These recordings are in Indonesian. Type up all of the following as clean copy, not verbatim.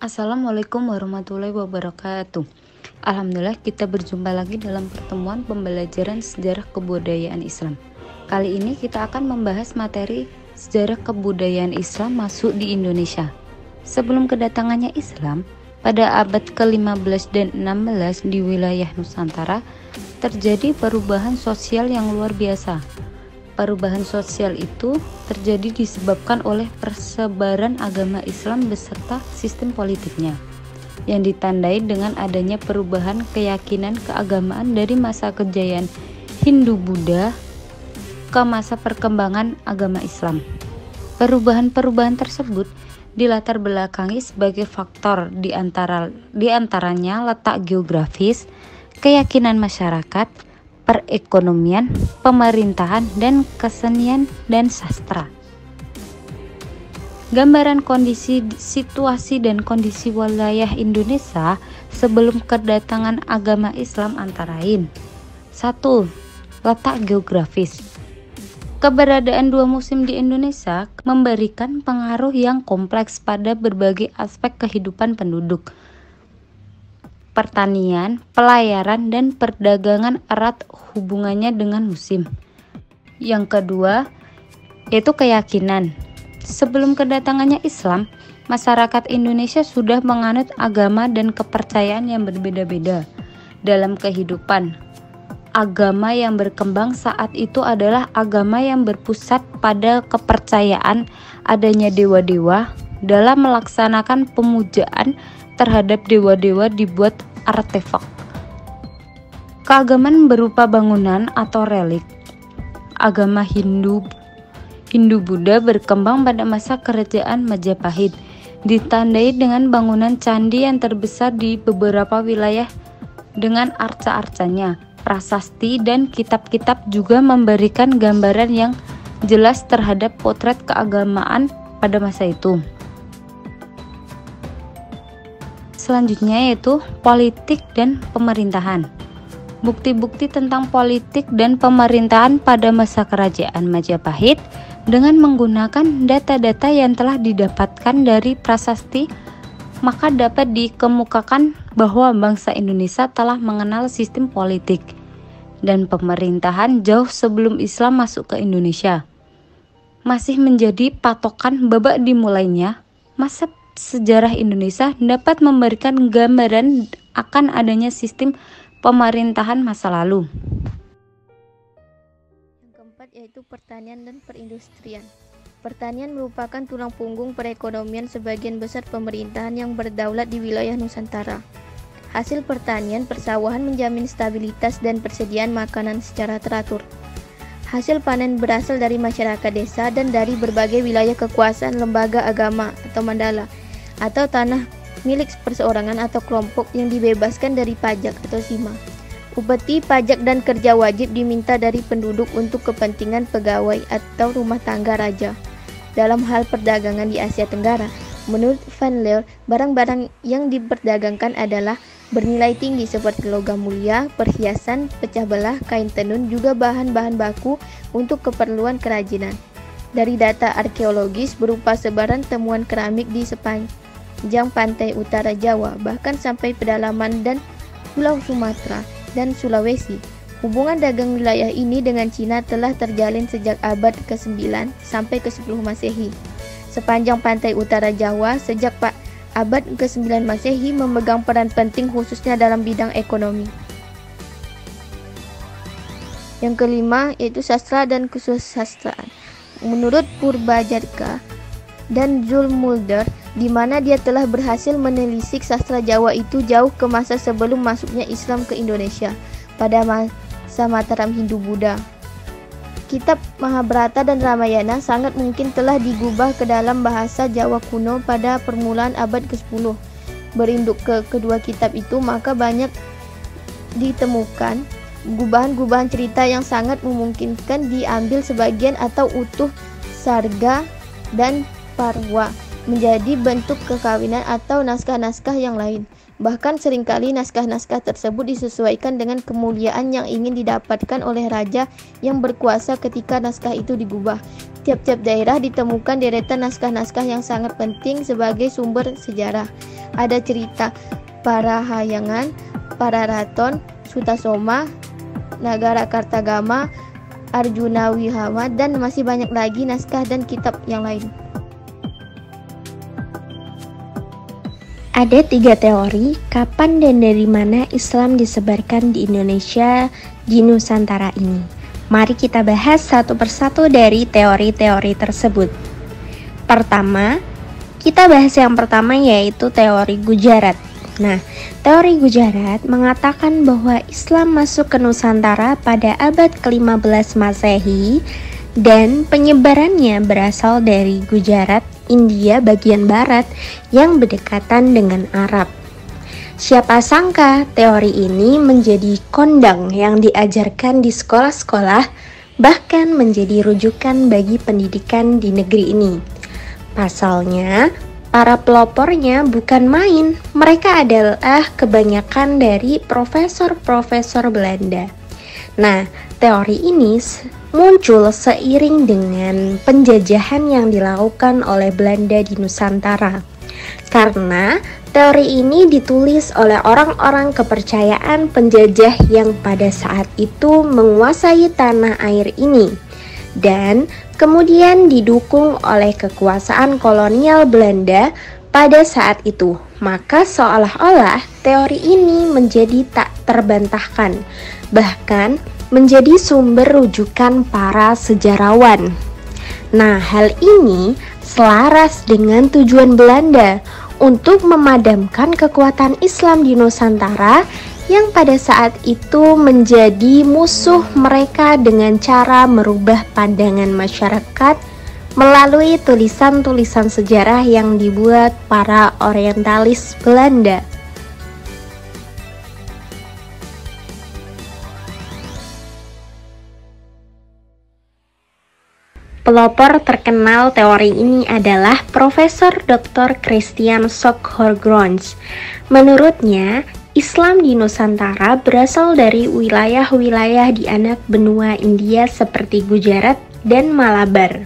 Assalamualaikum warahmatullahi wabarakatuh. Alhamdulillah kita berjumpa lagi dalam pertemuan pembelajaran sejarah kebudayaan Islam. Kali ini kita akan membahas materi sejarah kebudayaan Islam masuk di Indonesia. Sebelum kedatangannya Islam, pada abad ke-15 dan 16 di wilayah Nusantara terjadi perubahan sosial yang luar biasa. Perubahan sosial itu terjadi disebabkan oleh persebaran agama Islam beserta sistem politiknya, yang ditandai dengan adanya perubahan keyakinan keagamaan dari masa kejayaan Hindu-Buddha ke masa perkembangan agama Islam. Perubahan-perubahan tersebut dilatar belakangi sebagai faktor diantaranya letak geografis, keyakinan masyarakat, perekonomian, pemerintahan, dan kesenian dan sastra. Gambaran kondisi, situasi, dan kondisi wilayah Indonesia sebelum kedatangan agama Islam antara lain. 1. Letak geografis. Keberadaan dua musim di Indonesia memberikan pengaruh yang kompleks pada berbagai aspek kehidupan penduduk. Pertanian, pelayaran, dan perdagangan erat hubungannya dengan musim. Yang kedua, yaitu keyakinan. Sebelum kedatangannya Islam, masyarakat Indonesia sudah menganut agama dan kepercayaan yang berbeda-beda dalam kehidupan. Agama yang berkembang saat itu adalah agama yang berpusat pada kepercayaan adanya dewa-dewa. Dalam melaksanakan pemujaan terhadap dewa-dewa dibuat artefak keagamaan berupa bangunan atau relik. Agama Hindu-Buddha berkembang pada masa kerajaan Majapahit, ditandai dengan bangunan candi yang terbesar di beberapa wilayah dengan arca-arcanya. Prasasti dan kitab-kitab juga memberikan gambaran yang jelas terhadap potret keagamaan pada masa itu. Selanjutnya yaitu politik dan pemerintahan. Bukti-bukti tentang politik dan pemerintahan pada masa kerajaan Majapahit dengan menggunakan data-data yang telah didapatkan dari prasasti, maka dapat dikemukakan bahwa bangsa Indonesia telah mengenal sistem politik dan pemerintahan jauh sebelum Islam masuk ke Indonesia. Masih menjadi patokan babak dimulainya masa sejarah Indonesia dapat memberikan gambaran akan adanya sistem pemerintahan masa lalu. Yang keempat yaitu pertanian dan perindustrian. Pertanian merupakan tulang punggung perekonomian sebagian besar pemerintahan yang berdaulat di wilayah Nusantara. Hasil pertanian persawahan menjamin stabilitas dan persediaan makanan secara teratur. Hasil panen berasal dari masyarakat desa dan dari berbagai wilayah kekuasaan lembaga agama atau mandala, atau tanah milik perseorangan atau kelompok yang dibebaskan dari pajak atau sima. Upeti, pajak, dan kerja wajib diminta dari penduduk untuk kepentingan pegawai atau rumah tangga raja. Dalam hal perdagangan di Asia Tenggara, menurut Van Leer, barang-barang yang diperdagangkan adalah bernilai tinggi seperti logam mulia, perhiasan, pecah belah, kain tenun, juga bahan-bahan baku untuk keperluan kerajinan. Dari data arkeologis berupa sebaran temuan keramik di sepanjang pantai utara Jawa, bahkan sampai pedalaman dan Pulau Sumatera dan Sulawesi. Hubungan dagang wilayah ini dengan Cina telah terjalin sejak abad ke-9 sampai ke-10 Masehi. Sepanjang pantai utara Jawa sejak abad ke-9 Masehi memegang peran penting khususnya dalam bidang ekonomi. Yang kelima yaitu sastra dan kesusastraan. Menurut Purbajaka dan Zulmulder, di mana dia telah berhasil menelisik sastra Jawa itu jauh ke masa sebelum masuknya Islam ke Indonesia pada masa Mataram Hindu-Buddha. Kitab Mahabharata dan Ramayana sangat mungkin telah digubah ke dalam bahasa Jawa kuno pada permulaan abad ke-10. Berinduk ke kedua kitab itu, maka banyak ditemukan gubahan-gubahan cerita yang sangat memungkinkan diambil sebagian atau utuh sarga dan parwa menjadi bentuk kekawinan atau naskah-naskah yang lain. Bahkan seringkali naskah-naskah tersebut disesuaikan dengan kemuliaan yang ingin didapatkan oleh raja yang berkuasa ketika naskah itu digubah. Tiap-tiap daerah ditemukan deretan naskah-naskah yang sangat penting sebagai sumber sejarah. Ada cerita Parahayangan, Pararaton, Sutasoma, Nagara Kartagama, Arjuna Wihama, dan masih banyak lagi naskah dan kitab yang lain. Ada 3 teori kapan dan dari mana Islam disebarkan di Indonesia, di Nusantara ini. Mari kita bahas satu persatu dari teori-teori tersebut. Pertama, kita bahas yang pertama yaitu teori Gujarat. Nah, teori Gujarat mengatakan bahwa Islam masuk ke Nusantara pada abad ke-15 Masehi dan penyebarannya berasal dari Gujarat, India bagian barat yang berdekatan dengan Arab. Siapa sangka teori ini menjadi kondang yang diajarkan di sekolah-sekolah, bahkan menjadi rujukan bagi pendidikan di negeri ini. Pasalnya, para pelopornya bukan main, mereka adalah kebanyakan dari profesor-profesor Belanda. Nah, teori ini muncul seiring dengan penjajahan yang dilakukan oleh Belanda di Nusantara. Karena teori ini ditulis oleh orang-orang kepercayaan penjajah yang pada saat itu menguasai tanah air ini, dan kemudian didukung oleh kekuasaan kolonial Belanda pada saat itu. Maka seolah-olah teori ini menjadi tak terbantahkan, bahkan menjadi sumber rujukan para sejarawan. Nah, hal ini selaras dengan tujuan Belanda untuk memadamkan kekuatan Islam di Nusantara yang pada saat itu menjadi musuh mereka dengan cara merubah pandangan masyarakat melalui tulisan-tulisan sejarah yang dibuat para orientalis Belanda. Pelopor terkenal teori ini adalah Profesor Dr. Christian Schokholgrens. Menurutnya, Islam di Nusantara berasal dari wilayah-wilayah di anak benua India seperti Gujarat dan Malabar.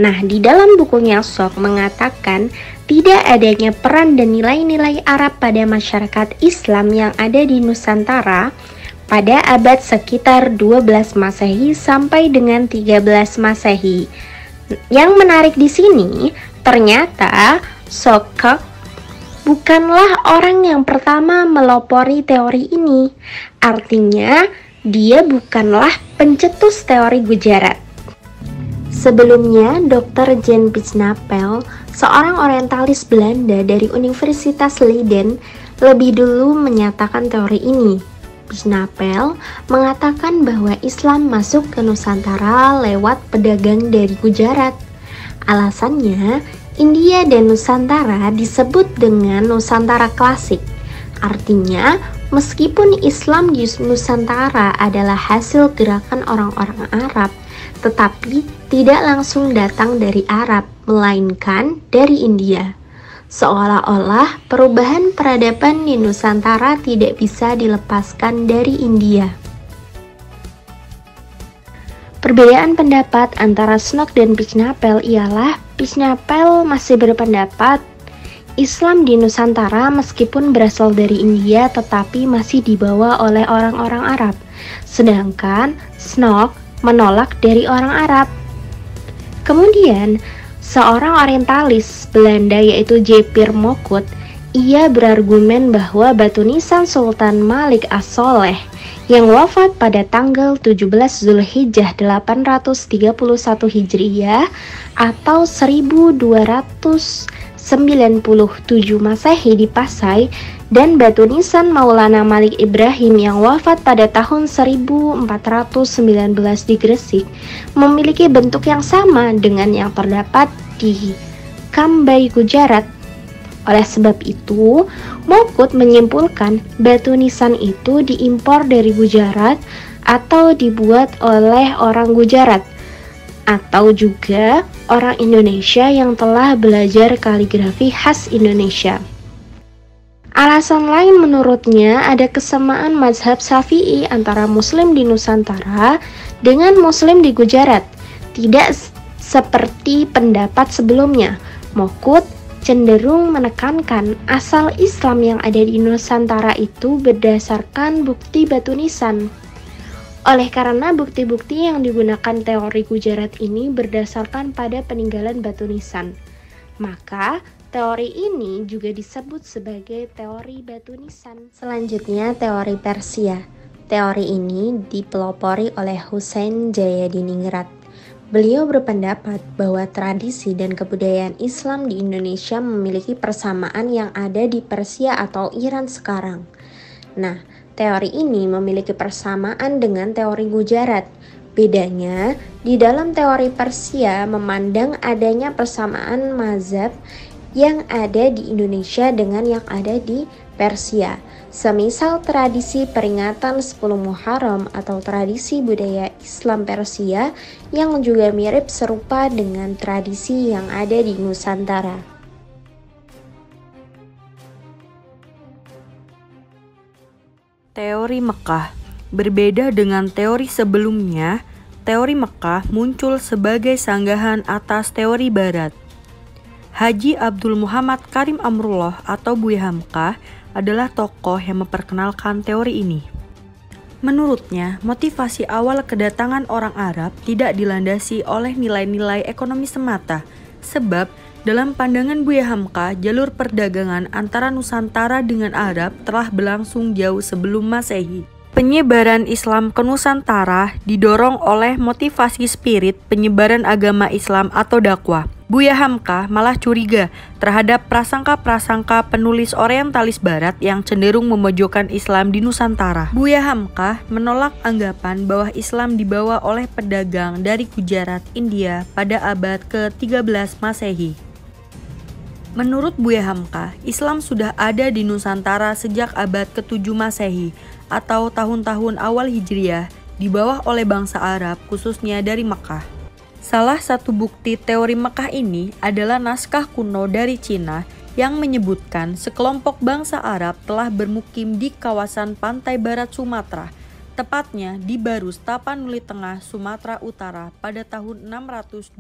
Nah, di dalam bukunya Schok mengatakan tidak adanya peran dan nilai-nilai Arab pada masyarakat Islam yang ada di Nusantara pada abad sekitar 12 Masehi sampai dengan 13 Masehi. Yang menarik di sini, ternyata Schok bukanlah orang yang pertama melopori teori ini. Artinya, dia bukanlah pencetus teori Gujarat. Sebelumnya, Dr. Jan Bijnapel, seorang orientalis Belanda dari Universitas Leiden, lebih dulu menyatakan teori ini. Bijnapel mengatakan bahwa Islam masuk ke Nusantara lewat pedagang dari Gujarat. Alasannya, India dan Nusantara disebut dengan Nusantara klasik. Artinya, meskipun Islam di Nusantara adalah hasil gerakan orang-orang Arab, tetapi tidak langsung datang dari Arab, melainkan dari India. Seolah-olah perubahan peradaban di Nusantara tidak bisa dilepaskan dari India. Perbedaan pendapat antara Schok dan Bijnapel ialah Bijnapel masih berpendapat Islam di Nusantara meskipun berasal dari India tetapi masih dibawa oleh orang-orang Arab, sedangkan Schok menolak dari orang Arab. Kemudian, seorang orientalis Belanda yaitu J.P. Mokut, ia berargumen bahwa batu nisan Sultan Malik As-Soleh yang wafat pada tanggal 17 Zulhijjah 831 Hijriyah atau 1297 Masehi di Pasai, dan batu nisan Maulana Malik Ibrahim yang wafat pada tahun 1419 di Gresik memiliki bentuk yang sama dengan yang terdapat di Kambai, Gujarat. Oleh sebab itu, Mokut menyimpulkan batu nisan itu diimpor dari Gujarat atau dibuat oleh orang Gujarat atau juga orang Indonesia yang telah belajar kaligrafi khas Indonesia. Alasan lain menurutnya ada kesamaan mazhab Syafi'i antara Muslim di Nusantara dengan Muslim di Gujarat. Tidak seperti pendapat sebelumnya, Mokut cenderung menekankan asal Islam yang ada di Nusantara itu berdasarkan bukti batu nisan. Oleh karena bukti-bukti yang digunakan teori Gujarat ini berdasarkan pada peninggalan batu nisan, maka teori ini juga disebut sebagai teori batu nisan. Selanjutnya, teori Persia. Teori ini dipelopori oleh Husain Jayadiningrat. Beliau berpendapat bahwa tradisi dan kebudayaan Islam di Indonesia memiliki persamaan yang ada di Persia atau Iran sekarang. Nah, teori ini memiliki persamaan dengan teori Gujarat. Bedanya, di dalam teori Persia memandang adanya persamaan mazhab yang ada di Indonesia dengan yang ada di Persia. Semisal tradisi peringatan 10 Muharram atau tradisi budaya Islam Persia yang juga mirip serupa dengan tradisi yang ada di Nusantara. Teori Mekah berbeda dengan teori sebelumnya. Teori Mekah muncul sebagai sanggahan atas teori Barat. Haji Abdul Muhammad Karim Amrullah atau Buya Hamka adalah tokoh yang memperkenalkan teori ini. Menurutnya, motivasi awal kedatangan orang Arab tidak dilandasi oleh nilai-nilai ekonomi semata, sebab dalam pandangan Buya Hamka, jalur perdagangan antara Nusantara dengan Arab telah berlangsung jauh sebelum Masehi. Penyebaran Islam ke Nusantara didorong oleh motivasi spirit penyebaran agama Islam atau dakwah. Buya Hamka malah curiga terhadap prasangka-prasangka penulis orientalis barat yang cenderung memojokkan Islam di Nusantara. Buya Hamka menolak anggapan bahwa Islam dibawa oleh pedagang dari Gujarat, India pada abad ke-13 Masehi. Menurut Buya Hamka, Islam sudah ada di Nusantara sejak abad ke-7 Masehi atau tahun-tahun awal Hijriah, dibawa oleh bangsa Arab khususnya dari Mekah. Salah satu bukti teori Mekah ini adalah naskah kuno dari Cina yang menyebutkan sekelompok bangsa Arab telah bermukim di kawasan pantai barat Sumatera, tepatnya di Barus, Tapanuli Tengah, Sumatera Utara pada tahun 625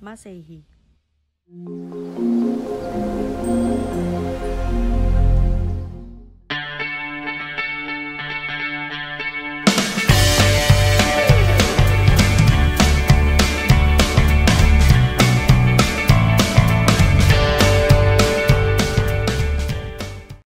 Masehi.